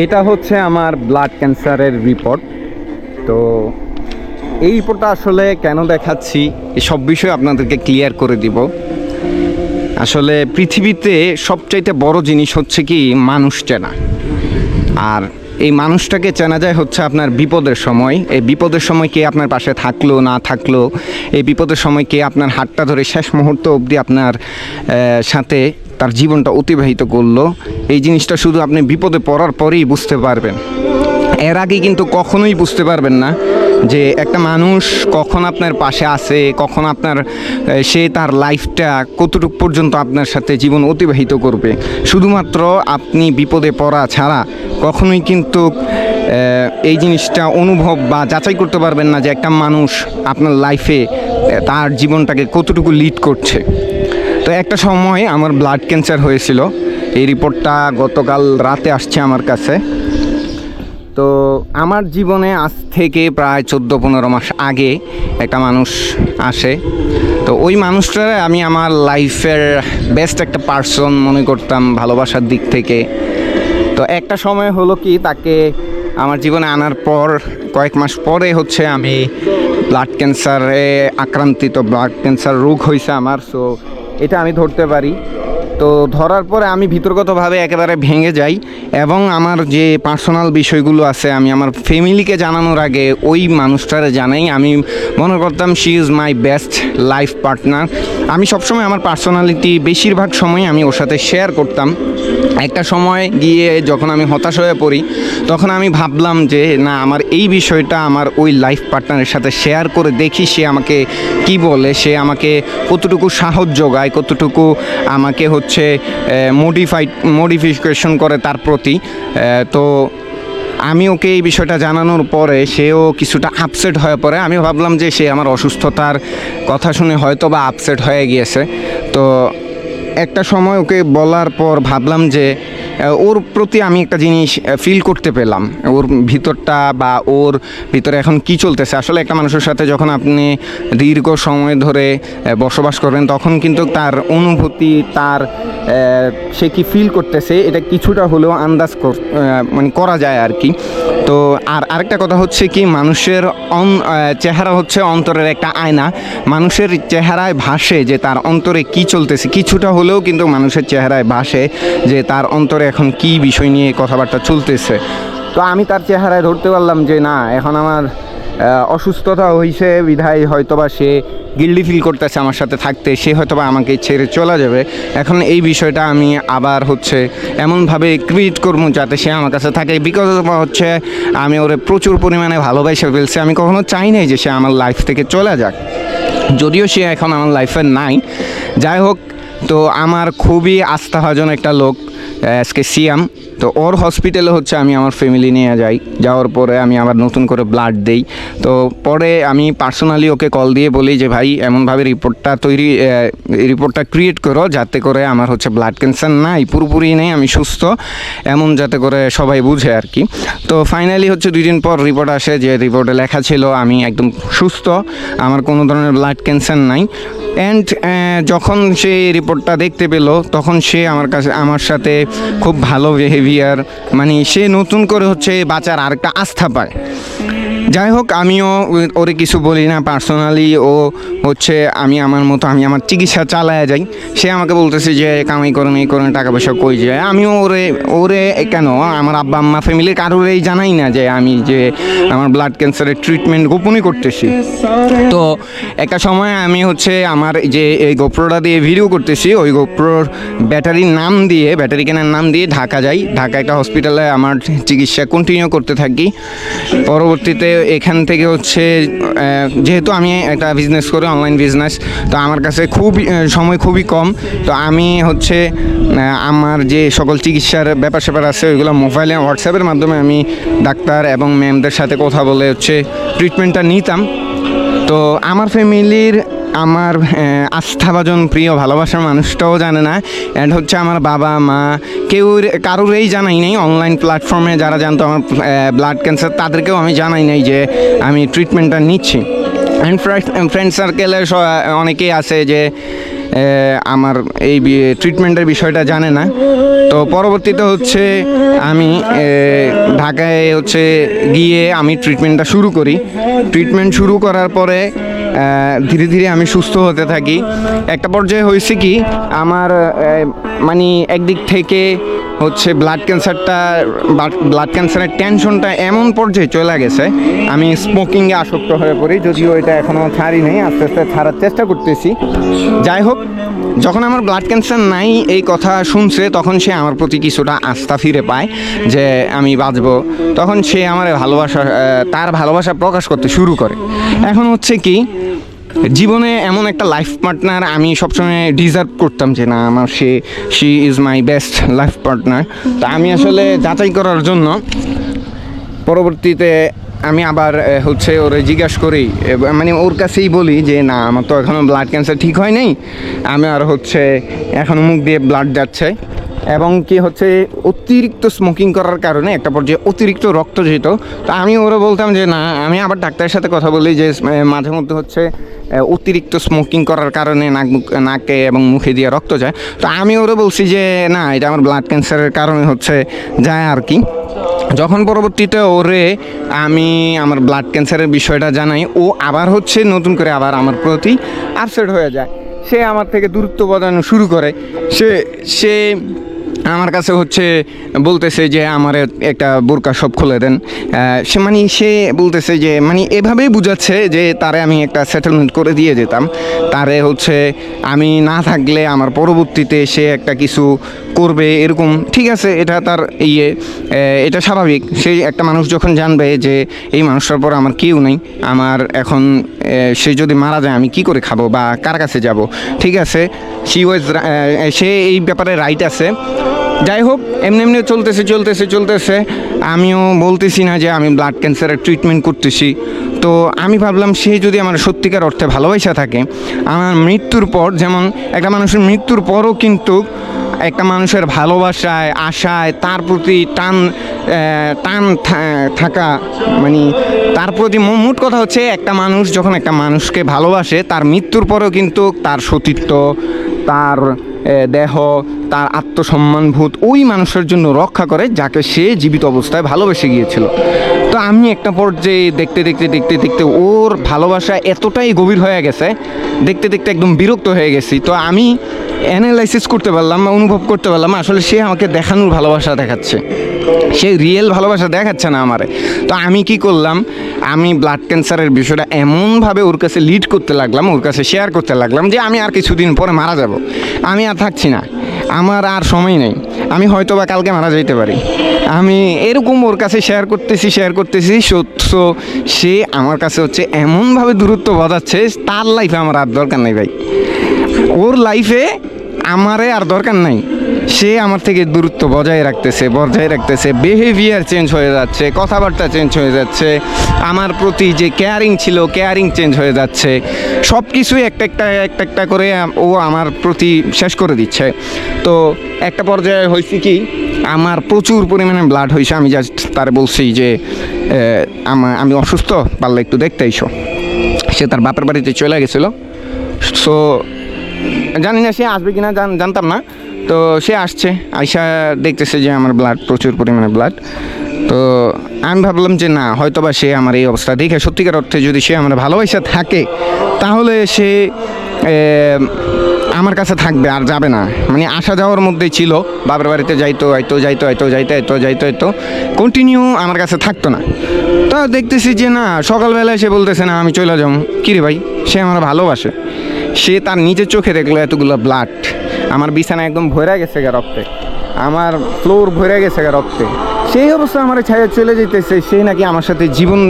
এটা হচ্ছে আমার ব্লাড ক্যান্সারের রিপোর্ট। তো এই রিপোর্টটা আসলে কেন দেখাচ্ছি সব বিষয়ে আপনাদেরকে ক্লিয়ার করে দিব। আসলে পৃথিবীতে সবচাইতে বড় জিনিস হচ্ছে কি মানুষ চেনা। আর এই মানুষটাকে চেনা যায় হচ্ছে আপনার বিপদের সময়। এই বিপদের সময় কে আপনার পাশে থাকলো না থাকলো, এই বিপদের সময় কে আপনার হাতটা ধরে শেষ মুহূর্ত অবধি আপনার সাথে তার জীবনটা অতিবাহিত করলো, এই জিনিসটা শুধু আপনি বিপদে পড়ার পরেই বুঝতে পারবেন। এর আগে কিন্তু কখনোই বুঝতে পারবেন না যে একটা মানুষ কখন আপনার পাশে আছে, কখন আপনার সে তার লাইফটা কতটুকু পর্যন্ত আপনার সাথে জীবন অতিবাহিত করবে। শুধুমাত্র আপনি বিপদে পড়া ছাড়া কখনোই কিন্তু এই জিনিসটা অনুভব বা যাচাই করতে পারবেন না যে একটা মানুষ আপনার লাইফে তার জীবনটাকে কতটুকু লিড করছে। তো একটা সময় আমার ব্লাড ক্যান্সার হয়েছিল। এই রিপোর্টটা গতকাল রাতে আসছে আমার কাছে। তো আমার জীবনে আজ থেকে প্রায় 14-15 মাস আগে একটা মানুষ আসে। তো ওই মানুষটারে আমি আমার লাইফের বেস্ট একটা পার্সন মনে করতাম ভালোবাসার দিক থেকে। তো একটা সময় হলো কি, তাকে আমার জীবনে আনার পর কয়েক মাস পরে হচ্ছে আমি ব্লাড ক্যান্সারে আক্রান্তিত, ব্লাড ক্যান্সার রোগ হয়েছে আমার। সো এটা আমি ধরতে পারি। তো ধরার পরে আমি ভিতরগতভাবে একেবারে ভেঙে যাই এবং আমার যে পার্সোনাল বিষয়গুলো আছে আমি আমার ফ্যামিলিকে জানানোর আগে ওই মানুষটারে জানাই। আমি মনে করতাম she is my best life partner. আমি সবসময় আমার পার্সোনালিটি বেশিরভাগ সময় আমি ওর সাথে শেয়ার করতাম। একটা সময় গিয়ে যখন আমি হতাশ হয়ে পড়ি তখন আমি ভাবলাম যে না, আমার এই বিষয়টা আমার ওই লাইফ পার্টনারের সাথে শেয়ার করে দেখি সে আমাকে কি বলে, সে আমাকে কতটুকু সাহস যোগায়, কতটুকু আমাকে হচ্ছে মডিফিকেশন করে তার প্রতি। তো আমি ওকে এই বিষয়টা জানানোর পরে সেও কিছুটা আপসেট হয়ে পড়ে। আমি ভাবলাম যে সে আমার অসুস্থতার কথা শুনে হয়তো বা আপসেট হয়ে গিয়েছে। তো একটা সময় ওকে বলার পর ভাবলাম যে ওর প্রতি আমি একটা জিনিস ফিল করতে পেলাম, ওর ভিতরটা বা ওর ভিতরে এখন কি চলতেছে। আসলে একটা মানুষের সাথে যখন আপনি দীর্ঘ সময় ধরে বসবাস করবেন তখন কিন্তু তার অনুভূতি, তার সে কি ফিল করতেছে এটা কিছুটা হলেও আন্দাজ মানে করা যায় আর কি। তো আরেকটা কথা হচ্ছে কি, মানুষের চেহারা হচ্ছে অন্তরের একটা আয়না। মানুষের চেহারায় ভাসে যে তার অন্তরে কি চলতেছে, কিছুটা হলেও কিন্তু মানুষের চেহারায় ভাসে যে তার অন্তরে এখন কি বিষয় নিয়ে কথাবার্তা চলতেছে। তো আমি তার চেহারায় ধরতে পারলাম যে না, এখন আমার অসুস্থতা হয়েছে বিধায় হয়তোবা সে গিল্টি ফিল করতেছে আমার সাথে থাকতে, সে হয়তোবা আমাকে ছেড়ে চলে যাবে। এখন এই বিষয়টা আমি আবার হচ্ছে এমনভাবে ক্রিয়েট করবো যাতে সে আমার কাছে থাকে, বিকজ হচ্ছে আমি ওরে প্রচুর পরিমাণে ভালোবাসে ফেলছি। আমি কখনো চাই নাই যে সে আমার লাইফ থেকে চলে যাক, যদিও সে এখন আমার লাইফে নাই। যাই হোক, তো আমার খুবই আস্থাভাজন একটা লোক আজকে সিয়াম। তো ওর হসপিটালে হচ্ছে আমি আমার ফ্যামিলি নিয়ে যাই। যাওয়ার পরে আমি আবার নতুন করে ব্লাড দেই। তো পরে আমি পার্সোনালি ওকে কল দিয়ে বলি যে ভাই এমনভাবে রিপোর্টটা ক্রিয়েট করো যাতে করে আমার হচ্ছে ব্লাড ক্যান্সার নাই, পুরোপুরি নেই, আমি সুস্থ, এমন যাতে করে সবাই বুঝে আর কি। তো ফাইনালি হচ্ছে 2 দিন পর রিপোর্ট আসে, যে রিপোর্টে লেখা ছিল আমি একদম সুস্থ, আমার কোনো ধরনের ব্লাড ক্যান্সার নাই। অ্যান্ড যখন সে রিপোর্টটা দেখতে পেল তখন সে আমার সাথে খুব ভালো বিহেভিয়ার, মানে সে নতুন করে হচ্ছে বাঁচার আরেকটা আস্থা পায়। যাই হোক, আমিও ওরে কিছু বলি না পার্সোনালি। ও হচ্ছে আমি আমার চিকিৎসা চালায় যাই। সে আমাকে বলতেছে যে কামাই করেন, এই করেন, টাকা পয়সা কই যায়। আমিও ওরে কেন আমার আব্বা আম্মা ফ্যামিলির কারোরেই জানাই না যে আমি যে আমার ব্লাড ক্যান্সারের ট্রিটমেন্ট গোপনই করতেছি। তো একটা সময় আমি হচ্ছে আমার যে এই গোপ্রোটা দিয়ে ভিডিও করতেছি, ওই গোপ্রোর ব্যাটারি কেনার নাম দিয়ে ঢাকা যাই। ঢাকা একটা হসপিটালে আমার চিকিৎসা কন্টিনিউ করতে থাকি। পরবর্তীতে এখান থেকে হচ্ছে যেহেতু আমি একটা বিজনেস করি, অনলাইন বিজনেস, তো আমার কাছে সময় খুবই কম। তো আমি হচ্ছে আমার যে সকল চিকিৎসার ব্যাপার স্যাপার আছে ওইগুলো মোবাইলে হোয়াটসঅ্যাপের মাধ্যমে আমি ডাক্তার এবং ম্যামদের সাথে কথা বলে হচ্ছে ট্রিটমেন্টটা নিতাম। তো আমার ফ্যামিলির আমার আস্থাভাজন প্রিয় ভালোবাসার মানুষটাও জানে না। অ্যান্ড হচ্ছে আমার বাবা মা কারোরই জানাই নাই। অনলাইন প্ল্যাটফর্মে যারা জানতো আমার ব্লাড ক্যান্সার তাদেরকেও আমি জানাই নাই যে আমি ট্রিটমেন্টটা নিচ্ছি। অ্যান্ড ফ্রেন্ড সার্কেলের অনেকেই আছে যে আমার এই ট্রিটমেন্টের বিষয়টা জানে না। তো পরবর্তীতে হচ্ছে আমি ঢাকায় হচ্ছে গিয়ে আমি ট্রিটমেন্টটা শুরু করি। ট্রিটমেন্ট শুরু করার পরে ধীরে ধীরে আমি সুস্থ হতে থাকি। একটা পর্যায়ে হয়েছে কি আমার মানে একদিক থেকে হচ্ছে ব্লাড ক্যান্সারের টেনশনটা এমন পর্যায়ে চলে গেছে, আমি স্মোকিংয়ে আসক্ত হয়ে পড়ি। যদিও এটা এখনও ছাড়ি নেই, আস্তে আস্তে ছাড়ার চেষ্টা করতেছি। যাই হোক, যখন আমার ব্লাড ক্যান্সার নাই এই কথা শুনছে, তখন সে আমার প্রতি কিছুটা আস্থা ফিরে পায় যে আমি বাঁচব। তখন সে আমার তার ভালোবাসা প্রকাশ করতে শুরু করে। এখন হচ্ছে কি, জীবনে এমন একটা লাইফ পার্টনার আমি সবসময় ডিজার্ভ করতাম যে না, আমার she is my best life partner. তা আমি আসলে যাচাই করার জন্য পরবর্তীতে আমি আবার হচ্ছে ওরে জিজ্ঞাসা করি, মানে ওর কাছেই বলি যে না, আমার তো এখনও ব্লাড ক্যান্সার ঠিক হয় নাই, আমি আর হচ্ছে এখনও মুখ দিয়ে ব্লাড যাচ্ছে, এবং কি হচ্ছে অতিরিক্ত স্মোকিং করার কারণে একটা পর্যায়ে অতিরিক্ত রক্ত যেত। তো আমি ওরা বলতাম যে না, আমি আবার ডাক্তারের সাথে কথা বলি যে মাঝে মধ্যে হচ্ছে অতিরিক্ত স্মোকিং করার কারণে নাকে এবং মুখে দিয়ে রক্ত যায়। তো আমি ওরা বলছি যে না, এটা আমার ব্লাড ক্যান্সারের কারণে হচ্ছে যায় আর কি। যখন পরবর্তীতে ওরে আমি আমার ব্লাড ক্যান্সারের বিষয়টা জানাই, ও আবার হচ্ছে নতুন করে আবার আমার প্রতি আপসেট হয়ে যায়। সে আমার থেকে দূরত্ব বজানো শুরু করে। সে আমার কাছে হচ্ছে বলতেছে যে আমার একটা বোরকা সব খুলে দেন। সে বলতেছে যে এভাবেই বুঝাচ্ছে যে তারে আমি একটা সেটেলমেন্ট করে দিয়ে যেতাম, তারে হচ্ছে আমি না থাকলে আমার পরবর্তীতে সে একটা কিছু করবে এরকম। ঠিক আছে, এটা তার এটা স্বাভাবিক। সেই একটা মানুষ যখন জানবে যে এই মানুষটার পর আমার কেউ নেই, আমার এখন সে যদি মারা যায় আমি কি করে খাবো বা কার কাছে যাব, ঠিক আছে, সে এই ব্যাপারে রাইট আছে। যাই হোক, এমনি চলতেছে। আমিও বলতেছি না যে আমি ব্লাড ক্যান্সারের ট্রিটমেন্ট করতেছি। তো আমি ভাবলাম সে যদি আমার সত্যিকার অর্থে ভালোবাসা থাকে, আমার মৃত্যুর পর, যেমন একটা মানুষের মৃত্যুর পরও কিন্তু একটা মানুষের ভালোবাসায়, আশায়, তার প্রতি টান থাকা, তার প্রতি মোট কথা হচ্ছে একটা মানুষ যখন একটা মানুষকে ভালোবাসে, তার মৃত্যুর পরেও কিন্তু তার সতীত্ব, তার দেহ, তার আত্মসম্মানবোধ ওই মানুষের জন্য রক্ষা করে যাকে সে জীবিত অবস্থায় ভালোবেসে গিয়েছিল। তো আমি একটা পর্যায়ে দেখতে ওর ভালোবাসা এতটাই গভীর হয়ে গেছে, দেখতে একদম বিরক্ত হয়ে গেছি। তো আমি অ্যানালাইসিস করতে পারলাম বা অনুভব করতে পারলাম আসলে সে আমাকে দেখানোর ভালোবাসা দেখাচ্ছে, সে রিয়েল ভালোবাসা দেখাচ্ছে না আমারে। তো আমি কি করলাম, আমি ব্লাড ক্যান্সারের বিষয়টা এমনভাবে ওর কাছে লিড করতে লাগলাম, ওর কাছে শেয়ার করতে লাগলাম যে আমি আর কিছুদিন পরে মারা যাব, আমি আর থাকছি না, আমার আর সময় নেই, আমি হয়তো বা কালকে মারা যেতে পারি। আমি এরকম ওর কাছে শেয়ার করতেছি সো সে আমার কাছে হচ্ছে এমনভাবে দূরত্ব বাঁধাচ্ছে, তার লাইফে আমার আর দরকার নেই ভাই, ওর লাইফে আমারে আর দরকার নাই। সে আমার থেকে দূরত্ব বজায় রাখতেছে, বিহেভিয়ার চেঞ্জ হয়ে যাচ্ছে, কথাবার্তা চেঞ্জ হয়ে যাচ্ছে, আমার প্রতি যে কেয়ারিং চেঞ্জ হয়ে যাচ্ছে, সব কিছুই একটা করে ও আমার প্রতি শেষ করে দিচ্ছে। তো একটা পর্যায়ে হয়েছে কি, আমার প্রচুর পরিমাণে ব্লাড হয়েছে। আমি জাস্ট তার বলছি যে আমি অসুস্থ, পারলে একটু দেখতে এসো। সে তার বাপের বাড়িতে চলে গেছিলো। সো জানি না সে আসবে কিনা, জানতাম না। তো সে আসছে, আইসা দেখতেছে যে আমার ব্লাড, প্রচুর পরিমাণে ব্লাড। তো আমি ভাবলাম যে না, হয়তো বা সে আমার এই অবস্থা দেখে সত্যিকার অর্থে যদি সে আমার ভালোবাসা থাকে, তাহলে সে আমার কাছে থাকবে, আর যাবে না। আসা যাওয়ার মধ্যেই ছিল, বাবার বাড়িতে যাইতো কন্টিনিউ আমার কাছে থাকতো না। তো দেখতেছি যে না, সকালবেলায় সে বলতেছে না আমি চলে যাবো। কিরে ভাই, সে আমার ভালোবাসে। সে তার নিজের চোখে দেখলো এতগুলো ব্লাড, আমার বিছানা একদম ভরে গেছে রক্তে, আমার ফ্লোর ভরে গেছে রক্তে। সেই অবস্থা আমার ছায়া চলে যেতেছে, সে নাকি আমার সাথে জীবন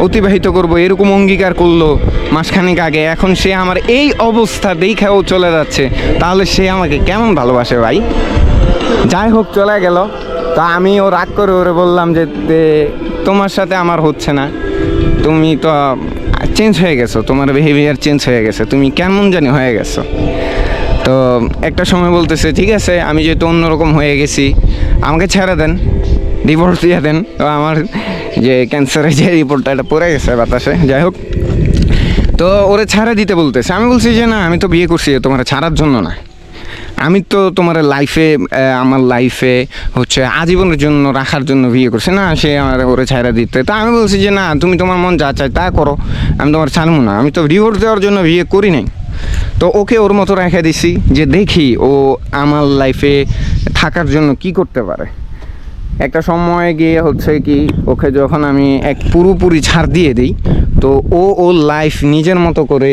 অতিবাহিত করবো এরকম অঙ্গীকার করলো মাসখানেক আগে। এখন সে আমার এই অবস্থা দেখেও চলে যাচ্ছে, তাহলে সে আমাকে কেমন ভালোবাসে ভাই। যাই হোক, চলে গেল। তা আমি ও রাগ করে ওরে বললাম যে তোমার সাথে আমার হচ্ছে না, তুমি তো চেঞ্জ হয়ে গেছো, তোমার বিহেভিয়ার চেঞ্জ হয়ে গেছে, তুমি কেমন জানি হয়ে গেছো। তো একটা সময় বলতেছে ঠিক আছে, আমি যেহেতু অন্যরকম হয়ে গেছি, আমাকে ছেড়ে দেন, ডিভোর্স দিয়ে দেন। তো আমার যে ক্যান্সারের যে রিপোর্টটা, এটা পড়ে গেছে বাতাসে। যাই হোক, তো তো ওরে ছাড়া দিতে বলতেছে। আমি বলছি যে না, আমি তো বিয়ে করছি তোমার ছাড়ার জন্য না, আমি তো তোমার লাইফে আমার লাইফে হচ্ছে আজীবনের জন্য রাখার জন্য বিয়ে করছি না, সে আমার ওরে ছাড়া দিতে। তা আমি বলছি যে না, তুমি তোমার মন যা চাই তা করো, আমি তোমার ছাড়বো না, আমি তো ডিভোর্স দেওয়ার জন্য বিয়ে করি নাই। তো ওকে ওর মতো রেখে দিছি যে দেখি ও আমার লাইফে থাকার জন্য কি করতে পারে। একটা সময় গিয়ে হচ্ছে কি, ওকে যখন আমি এক পুরোপুরি ছাড় দিয়ে দিই, তো ও লাইফ নিজের মতো করে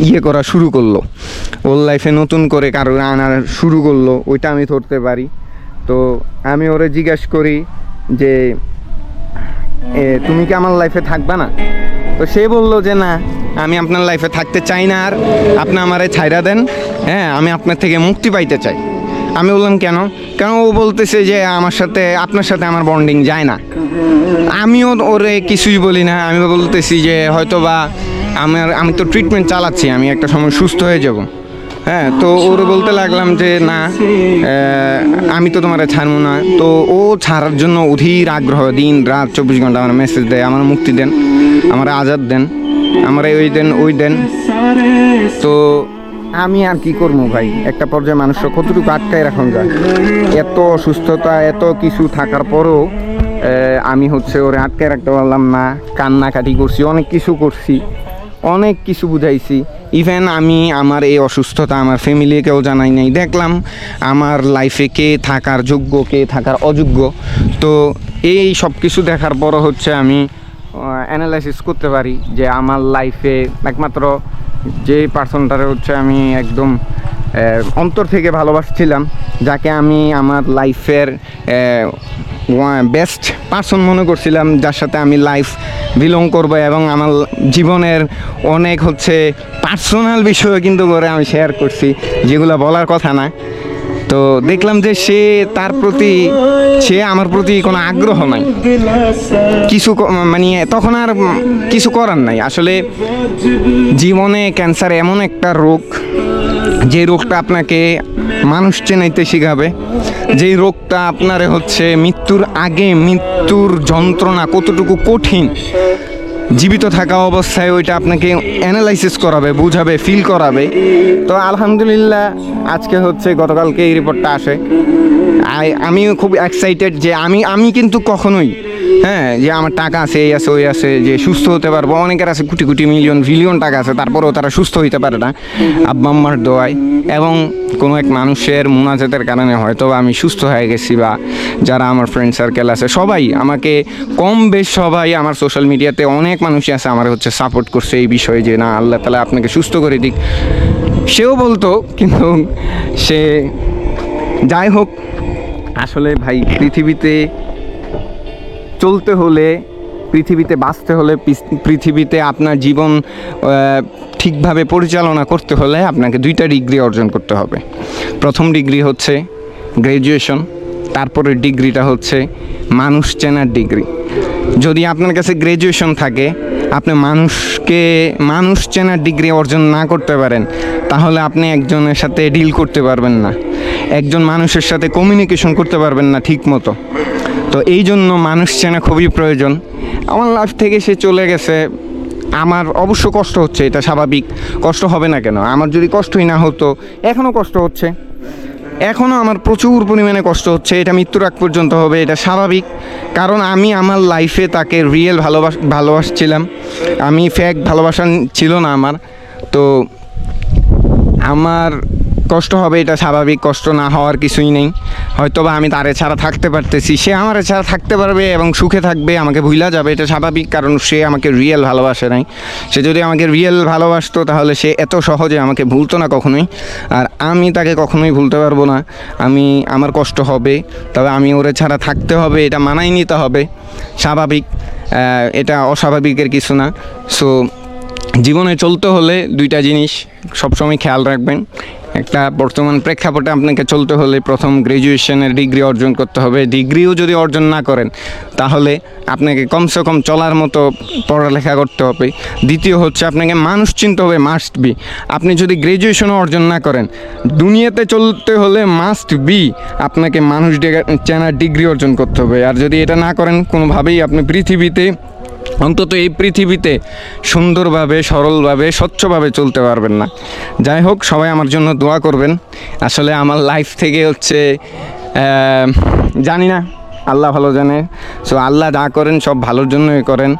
ইয়ে করা শুরু করলো, ওর লাইফে নতুন করে কারো আনার শুরু করলো, ওইটা আমি ধরতে পারি। তো আমি ওরে জিজ্ঞাসা করি যে তুমি কি আমার লাইফে থাকবা না? তো সে বললো যে না, আমি আপনার লাইফে থাকতে চাই না, আর আপনি আমারে ছাইরা দেন, হ্যাঁ আমি আপনার থেকে মুক্তি পাইতে চাই। আমি বললাম কেন? কারণ ও বলতেছে যে আমার সাথে আপনার সাথে আমার বন্ডিং যায় না। আমিও ওরে কিছুই বলি না, আমি বলতেছি যে হয়তো বা আমি তো ট্রিটমেন্ট চালাচ্ছি, আমি একটা সময় সুস্থ হয়ে যাব। হ্যাঁ, তো ওরে বলতে লাগলাম যে না, আমি তো তোমার ছাড়বো না। তো ও ছাড়ার জন্য অধীর আগ্রহ, দিন রাত 24 ঘন্টা আমার মেসেজ দেয়, আমার মুক্তি দেন, আমার আজাদ দেন, আমার ওই দেন ওই দেন। তো আমি আর কি করবো ভাই, একটা পর্যায়ে মানুষরা কতটুকু আটকায় রাখুন যায়। এত অসুস্থতা এত কিছু থাকার পরেও আমি হচ্ছে ওরে আটকায় রাখতে পারলাম না। কান্নাকাটি করছি, অনেক কিছু করছি, অনেক কিছু বুঝাইছি। ইভেন আমি আমার এই অসুস্থতা আমার ফ্যামিলিকেও জানাই নাই। দেখলাম আমার লাইফে কে থাকার যোগ্য, কে থাকার অযোগ্য। তো এই সব কিছু দেখার পরও হচ্ছে আমি অ্যানালাইসিস করতে পারি যে আমার লাইফে একমাত্র যে পার্সনটারে হচ্ছে আমি একদম অন্তর থেকে ভালোবাসছিলাম, যাকে আমি আমার লাইফের বেস্ট পার্সন মনে করছিলাম, যার সাথে আমি লাইফ বিলং করবো এবং আমার জীবনের অনেক হচ্ছে পার্সোনাল বিষয় কিন্তু করে আমি শেয়ার করছি, যেগুলো বলার কথা না। তো দেখলাম যে সে আমার প্রতি কোনো আগ্রহ নাই, কিছু মানে তখন আর কিছু করার নাই। আসলে জীবনে ক্যান্সার এমন একটা রোগ, যে রোগটা আপনাকে মানুষ চেনাইতে শিখাবে, যেই রোগটা আপনারে হচ্ছে মৃত্যুর আগে মৃত্যুর যন্ত্রণা কতটুকু কঠিন জীবিত থাকা অবস্থায় ওইটা আপনাকে অ্যানালাইসিস করাবে, বুঝাবে, ফিল করাবে। তো আলহামদুলিল্লাহ আজকে হচ্ছে গতকালকে এই রিপোর্টটা আসে। আমিও খুব এক্সাইটেড যে আমি কিন্তু কখনোই যে আমার টাকা আছে, এই আছে, ওই আছে, যে সুস্থ হতে পারবো। অনেকের আছে কোটি কোটি মিলিয়ন বিলিয়ন টাকা আছে, তারপরেও তারা সুস্থ হইতে পারে না আব্বা আম্মার দোয়ায় এবং কোনো এক মানুষের মুনাজাতের কারণে হয়তো আমি সুস্থ হয়ে গেছি। বা যারা আমার ফ্রেন্ড সার্কেল আছে সবাই আমাকে কম বেশ সবাই আমার সোশ্যাল মিডিয়াতে অনেক মানুষই আছে আমার হচ্ছে সাপোর্ট করছে এই বিষয়ে যে না, আল্লাহ তাআলা আপনাকে সুস্থ করে দিক। সেও বলতো, কিন্তু সে যাই হোক, আসলে ভাই পৃথিবীতে চলতে হলে, পৃথিবীতে বাঁচতে হলে, পৃথিবীতে আপনার জীবন ঠিকভাবে পরিচালনা করতে হলে আপনাকে 2টা ডিগ্রি অর্জন করতে হবে। প্রথম ডিগ্রি হচ্ছে গ্র্যাজুয়েশন, তারপরের ডিগ্রিটা হচ্ছে মানুষ চেনার ডিগ্রি। যদি আপনার কাছে গ্র্যাজুয়েশন থাকে, আপনি মানুষ চেনার ডিগ্রি অর্জন না করতে পারেন, তাহলে আপনি একজনের সাথে ডিল করতে পারবেন না, একজন মানুষের সাথে কমিউনিকেশন করতে পারবেন না ঠিক মতো। তো এই জন্য মানুষ চেনা খুবই প্রয়োজন। আমার লাইফ থেকে সে চলে গেছে, আমার অবশ্য কষ্ট হচ্ছে, এটা স্বাভাবিক, কষ্ট হবে না কেন? আমার যদি কষ্টই না হতো, এখনও কষ্ট হচ্ছে, এখনও আমার প্রচুর পরিমাণে কষ্ট হচ্ছে, এটা মৃত্যুর আগ পর্যন্ত হবে, এটা স্বাভাবিক। কারণ আমি আমার লাইফে তাকে রিয়েল ভালোবাসছিলাম, আমি ফেক ভালোবাসা ছিল না আমার। তো আমার কষ্ট হবে, এটা স্বাভাবিক, কষ্ট না হওয়ার কিছুই নেই। হয়তোবা আমি তারে ছাড়া থাকতে পারতেছি, সে আমার ছাড়া থাকতে পারবে এবং সুখে থাকবে, আমাকে ভুলা যাবে, এটা স্বাভাবিক। কারণ সে আমাকে রিয়েল ভালোবাসে নাই। সে যদি আমাকে রিয়েল ভালোবাসতো তাহলে সে এত সহজে আমাকে ভুলতো না কখনোই, আর আমি তাকে কখনোই ভুলতে পারবো না। আমার কষ্ট হবে, তবে আমি ওরে ছাড়া থাকতে হবে, এটা মানাই নিতে হবে, স্বাভাবিক, এটা অস্বাভাবিকের কিছু না। সো জীবনে চলতে হলে 2টা জিনিস সবসময় খেয়াল রাখবেন। একটা বর্তমান প্রেক্ষাপটে আপনাকে চলতে হলে প্রথম গ্র্যাজুয়েশনের ডিগ্রি অর্জন করতে হবে। ডিগ্রিও যদি অর্জন না করেন তাহলে আপনাকে কমসে কম চলার মতো পড়ালেখা করতে হবে। দ্বিতীয় হচ্ছে আপনাকে মানুষ চিনতে হবে, মাস্ট বি। আপনি যদি গ্র্যাজুয়েশনও অর্জন না করেন, দুনিয়াতে চলতে হলে মাস্ট বি আপনাকে মানুষ চেনার ডিগ্রি অর্জন করতে হবে। আর যদি এটা না করেন, কোনোভাবেই আপনি পৃথিবীতে অন্তত এই পৃথিবীতে সুন্দরভাবে, সরলভাবে, স্বচ্ছভাবে চলতে পারবেন না। যাই হোক, সবাই আমার জন্য দোয়া করবেন। আসলে আমার লাইফ থেকে হচ্ছে জানি না, আল্লাহ ভালো জানে। সো আল্লাহ যা করেন সব ভালোর জন্যই করেন।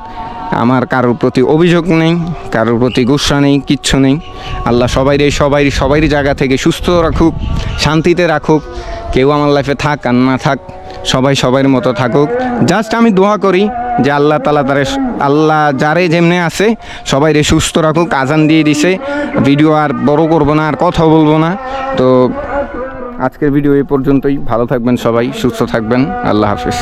আমার কারোর প্রতি অভিযোগ নেই, কারোর প্রতি গুসা নেই, কিচ্ছু নেই। আল্লাহ সবাই জায়গা থেকে সুস্থ রাখুক, শান্তিতে রাখুক। কেউ আমার লাইফে থাক আর না থাক, সবার মতো থাকুক। জাস্ট আমি দোয়া করি যে আল্লাহ তাআলা আল্লাহ যারে যেমনে আছে সবাইরে সুস্থ রাখুক। আজান দিয়ে দিছে, ভিডিও আর বড় করব না, আর কথা বলবো না। তো আজকের ভিডিও এই পর্যন্তই। ভালো থাকবেন সবাই, সুস্থ থাকবেন। আল্লাহ হাফেজ।